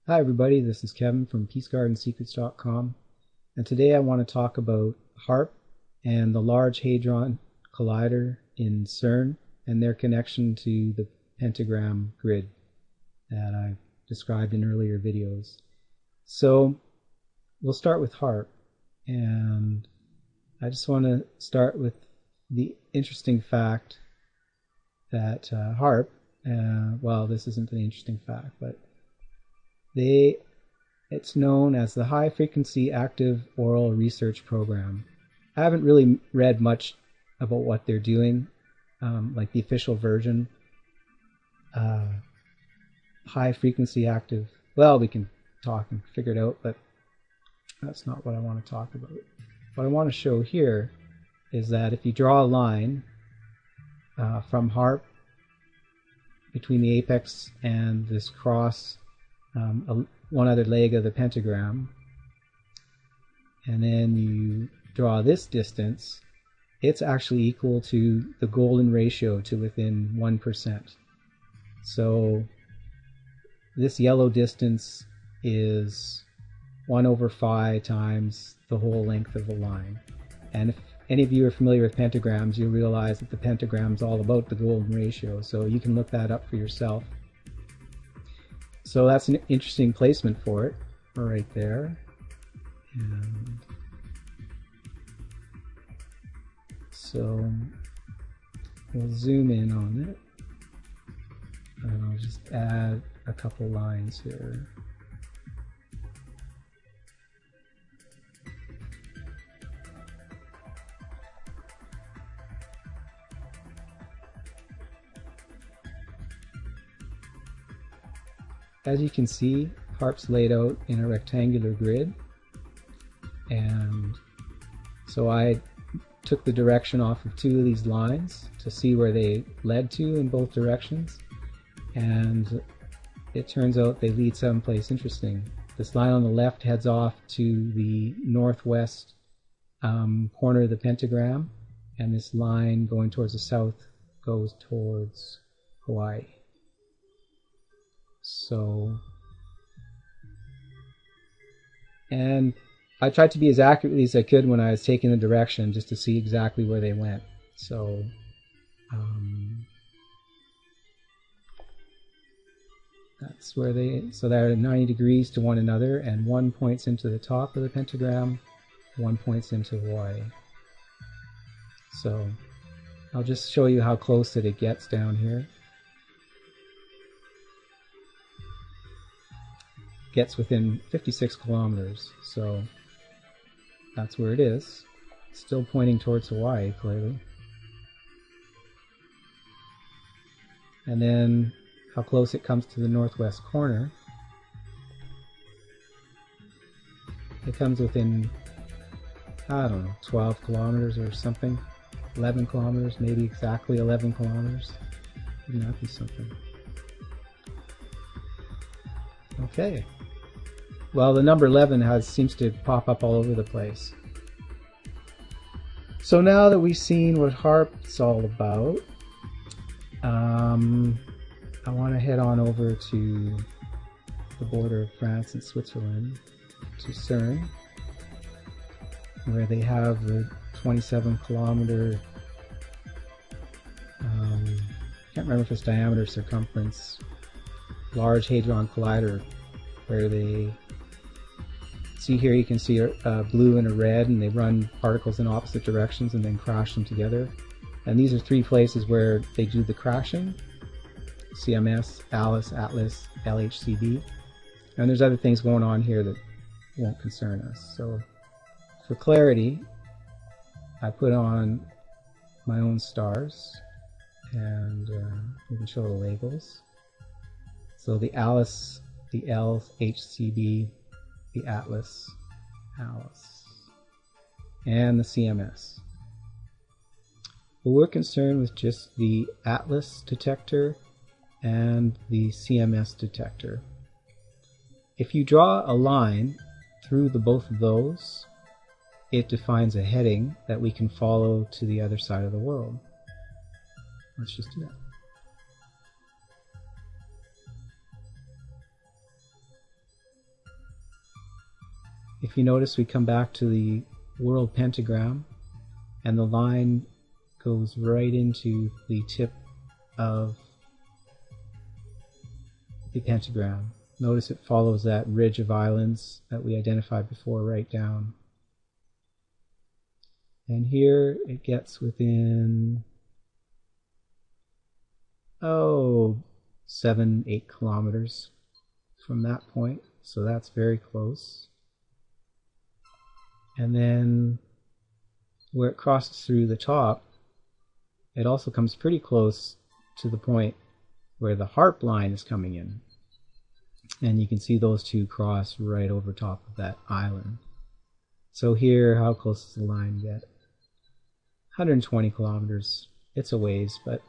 Hi everybody, this is Kevin from PeaceGardenSecrets.com, and today I want to talk about HAARP and the Large Hadron Collider in CERN and their connection to the Pentagram grid that I've described in earlier videos. So we'll start with HAARP, and I just want to start with the interesting fact that HAARP, well, this isn't an interesting fact, but it's known as the High Frequency Active Oral Research Program. I haven't really read much about what they're doing, like the official version. High Frequency Active, well, we can talk and figure it out, but that's not what I want to talk about. What I want to show here is that if you draw a line from HAARP between the apex and this cross, one other leg of the pentagram, and then you draw this distance, it's actually equal to the golden ratio to within 1%. So this yellow distance is 1/5 times the whole length of the line. And if any of you are familiar with pentagrams, you'll realize that the pentagram is all about the golden ratio, so you can look that up for yourself. So that's an interesting placement for it, right there. And so we'll zoom in on it, and I'll just add a couple lines here. As you can see, HAARP's laid out in a rectangular grid, and so I took the direction off of two of these lines to see where they led to in both directions, and it turns out they lead someplace interesting. This line on the left heads off to the northwest corner of the pentagram, and this line going towards the south goes towards Hawaii. So, and I tried to be as accurately as I could when I was taking the direction, just to see exactly where they went. So, that's where so they're at 90 degrees to one another, and one points into the top of the pentagram, one points into Hawaii. So, I'll just show you how close that it gets down here. Gets within 56 kilometers, so that's where it is. Still pointing towards Hawaii, clearly. And then how close it comes to the northwest corner. It comes within, I don't know, 12 kilometers or something. 11 kilometers, maybe exactly 11 kilometers. Wouldn't that be something? Okay. Well, the number 11 seems to pop up all over the place. So now that we've seen what HAARP's all about, I want to head on over to the border of France and Switzerland, to CERN, where they have the 27-kilometer, can't remember if it's diameter or circumference, Large Hadron Collider, where they see here, you can see a blue and a red, and they run particles in opposite directions and then crash them together. And these are three places where they do the crashing: CMS, ALICE, ATLAS, LHCb. And there's other things going on here that won't concern us. So for clarity, I put on my own stars, and we can show the labels. So the ALICE, the LHCb, the ATLAS, ALICE, and the CMS. But we're concerned with just the ATLAS detector and the CMS detector. If you draw a line through both of those, it defines a heading that we can follow to the other side of the world. Let's just do that. if you notice, we come back to the world pentagram, and the line goes right into the tip of the pentagram. Notice it follows that ridge of islands that we identified before right down. And here it gets within, 7-8 kilometers from that point, so that's very close. And then where it crosses through the top, it also comes pretty close to the point where the HAARP line is coming in. And you can see those two cross right over top of that island. So here, how close does the line get? 120 kilometers. It's a ways, but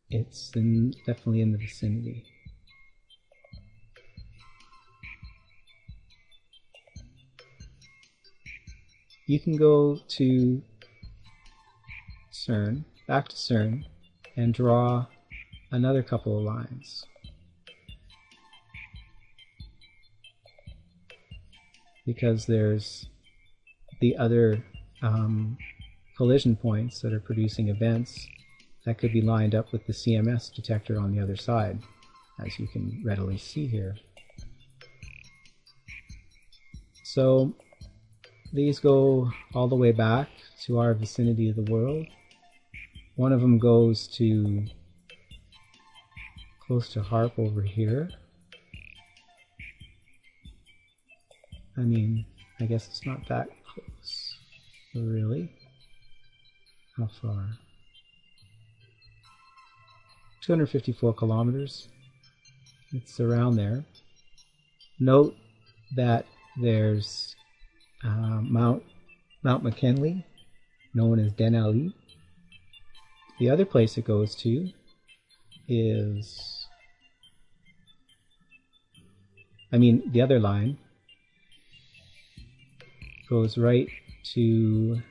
it's definitely in the vicinity. You can go to CERN, back to CERN, and draw another couple of lines. Because there's the other collision points that are producing events that could be lined up with the CMS detector on the other side, as you can readily see here. So these go all the way back to our vicinity of the world. One of them goes to close to HAARP over here. I mean, I guess it's not that close, really. How far? 254 kilometers. It's around there. Note that there's Mount McKinley, known as Denali. The other place it goes to is, the other line goes right between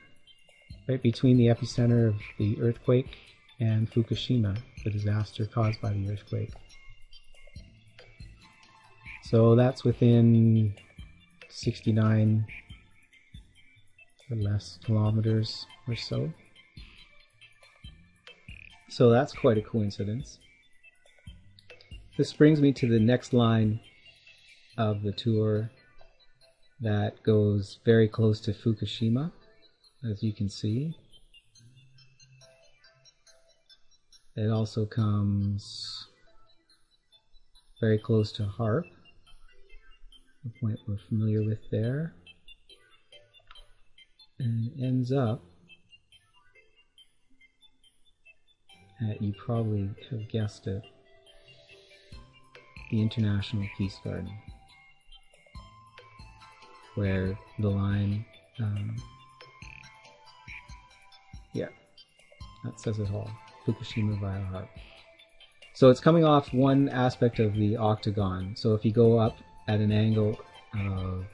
the epicenter of the earthquake and Fukushima, the disaster caused by the earthquake. So that's within 69 or less kilometers or so. So that's quite a coincidence. This brings me to the next line of the tour that goes very close to Fukushima, as you can see. It also comes very close to HAARP, the point we're familiar with there, and ends up at, you probably have guessed it, the International Peace Garden, where the line, that says it all. Fukushima via HAARP. So it's coming off one aspect of the octagon. So if you go up at an angle of,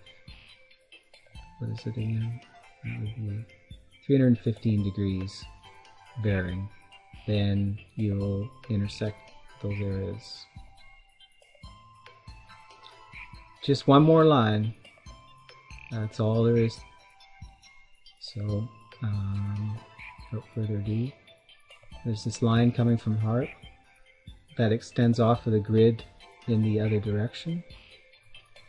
what is it again? That would be 315 degrees bearing. Then you'll intersect those areas. Just one more line. That's all there is. So, without further ado, there's this line coming from HAARP that extends off of the grid in the other direction,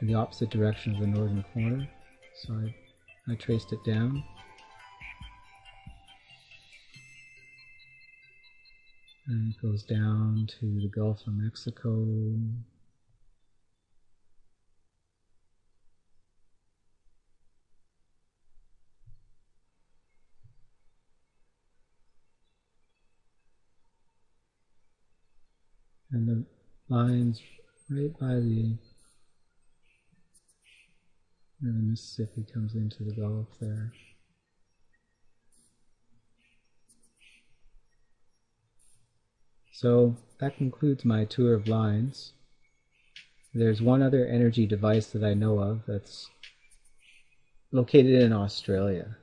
in the opposite direction of the northern corner. So I traced it down. And it goes down to the Gulf of Mexico. And the lines right by the where the Mississippi comes into the Gulf there. So that concludes my tour of lines. There's one other energy device that I know of that's located in Australia.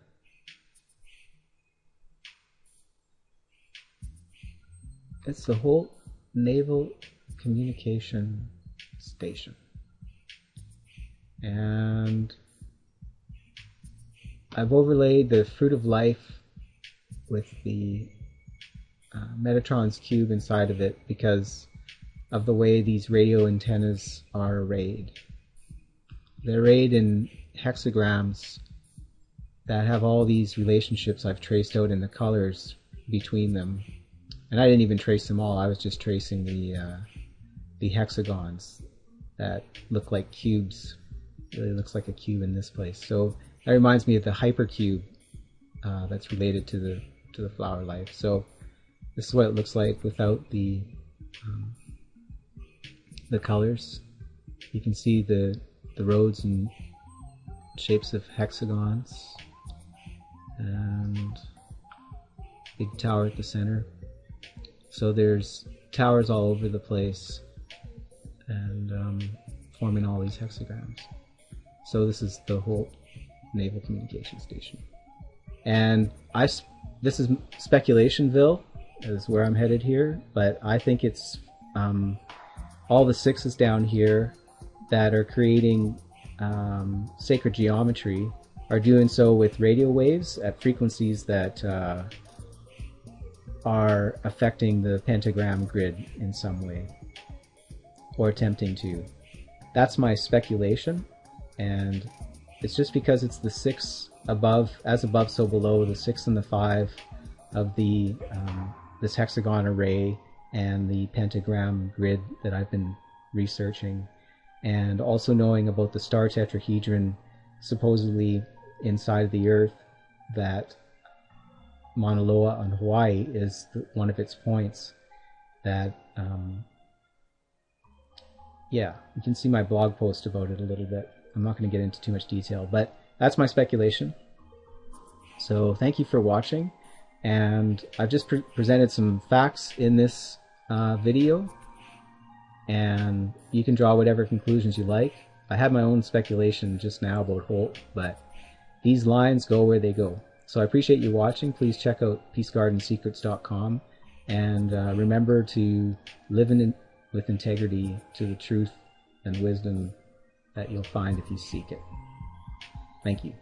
It's the whole Naval Communication Station. And I've overlaid the fruit of life with the Metatron's cube inside of it because of the way these radio antennas are arrayed. They're arrayed in hexagrams that have all these relationships I've traced out in the colors between them. And I didn't even trace them all, I was just tracing the hexagons that look like cubes. It really looks like a cube in this place. So that reminds me of the hypercube that's related to the flower life. So this is what it looks like without the colors. You can see the roads and shapes of hexagons, and big tower at the center. So there's towers all over the place, and forming all these hexagrams. So this is the whole Naval Communication Station. And this is Speculationville, is where I'm headed here, but I think it's all the sixes down here that are creating sacred geometry are doing so with radio waves at frequencies that are affecting the pentagram grid in some way, or attempting to. That's my speculation, and it's just because it's the 6 above, as above so below, the 6 and the 5 of the this hexagon array and the pentagram grid that I've been researching, and also knowing about the star tetrahedron supposedly inside the Earth, that Mauna Loa on Hawaii is one of its points. That yeah, you can see my blog post about it a little bit. I'm not going to get into too much detail, but that's my speculation. So thank you for watching, and I've just presented some facts in this video, and you can draw whatever conclusions you like. I had my own speculation just now about Holt, but these lines go where they go. So I appreciate you watching. Please check out peacegardensecrets.com, and remember to live with integrity to the truth and wisdom that you'll find if you seek it. Thank you.